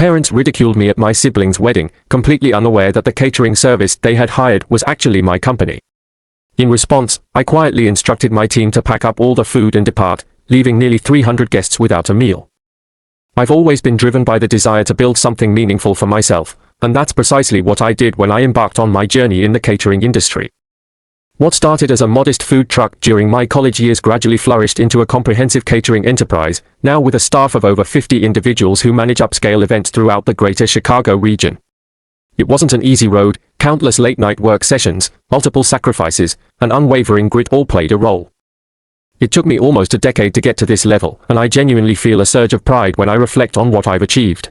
Parents ridiculed me at my sibling's wedding, completely unaware that the catering service they had hired was actually my company. In response, I quietly instructed my team to pack up all the food and depart, leaving nearly 300 guests without a meal. I've always been driven by the desire to build something meaningful for myself, and that's precisely what I did when I embarked on my journey in the catering industry. What started as a modest food truck during my college years gradually flourished into a comprehensive catering enterprise, now with a staff of over 50 individuals who manage upscale events throughout the greater Chicago region. It wasn't an easy road. Countless late-night work sessions, multiple sacrifices, and unwavering grit all played a role. It took me almost a decade to get to this level, and I genuinely feel a surge of pride when I reflect on what I've achieved.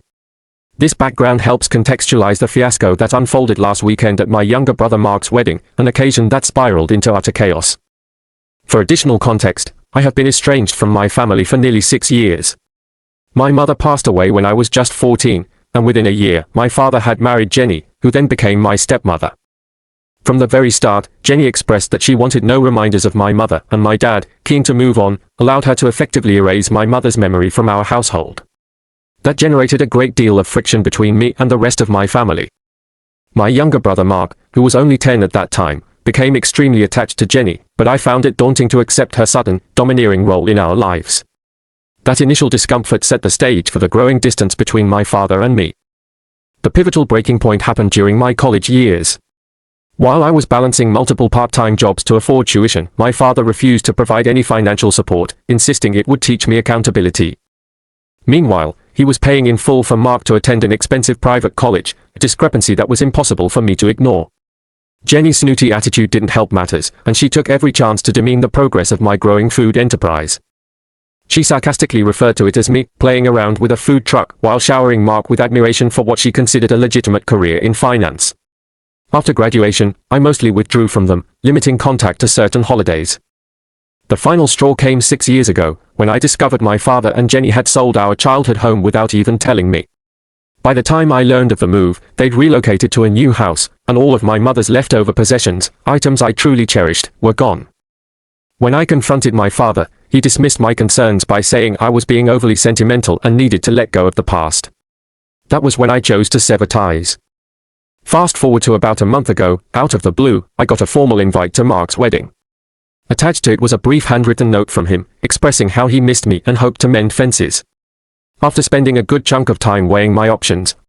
This background helps contextualize the fiasco that unfolded last weekend at my younger brother Mark's wedding, an occasion that spiraled into utter chaos. For additional context, I have been estranged from my family for nearly 6 years. My mother passed away when I was just 14, and within a year, my father had married Jenny, who then became my stepmother. From the very start, Jenny expressed that she wanted no reminders of my mother, and my dad, keen to move on, allowed her to effectively erase my mother's memory from our household. That generated a great deal of friction between me and the rest of my family. My younger brother Mark, who was only 10 at that time, became extremely attached to Jenny, but I found it daunting to accept her sudden, domineering role in our lives. That initial discomfort set the stage for the growing distance between my father and me. The pivotal breaking point happened during my college years. While I was balancing multiple part-time jobs to afford tuition, my father refused to provide any financial support, insisting it would teach me accountability. Meanwhile, he was paying in full for Mark to attend an expensive private college, a discrepancy that was impossible for me to ignore. Jenny's snooty attitude didn't help matters, and she took every chance to demean the progress of my growing food enterprise. She sarcastically referred to it as me playing around with a food truck while showering Mark with admiration for what she considered a legitimate career in finance. After graduation, I mostly withdrew from them, limiting contact to certain holidays. The final straw came 6 years ago, when I discovered my father and Jenny had sold our childhood home without even telling me. By the time I learned of the move, they'd relocated to a new house, and all of my mother's leftover possessions, items I truly cherished, were gone. When I confronted my father, he dismissed my concerns by saying I was being overly sentimental and needed to let go of the past. That was when I chose to sever ties. Fast forward to about a month ago, out of the blue, I got a formal invite to Mark's wedding. Attached to it was a brief handwritten note from him, expressing how he missed me and hoped to mend fences. After spending a good chunk of time weighing my options,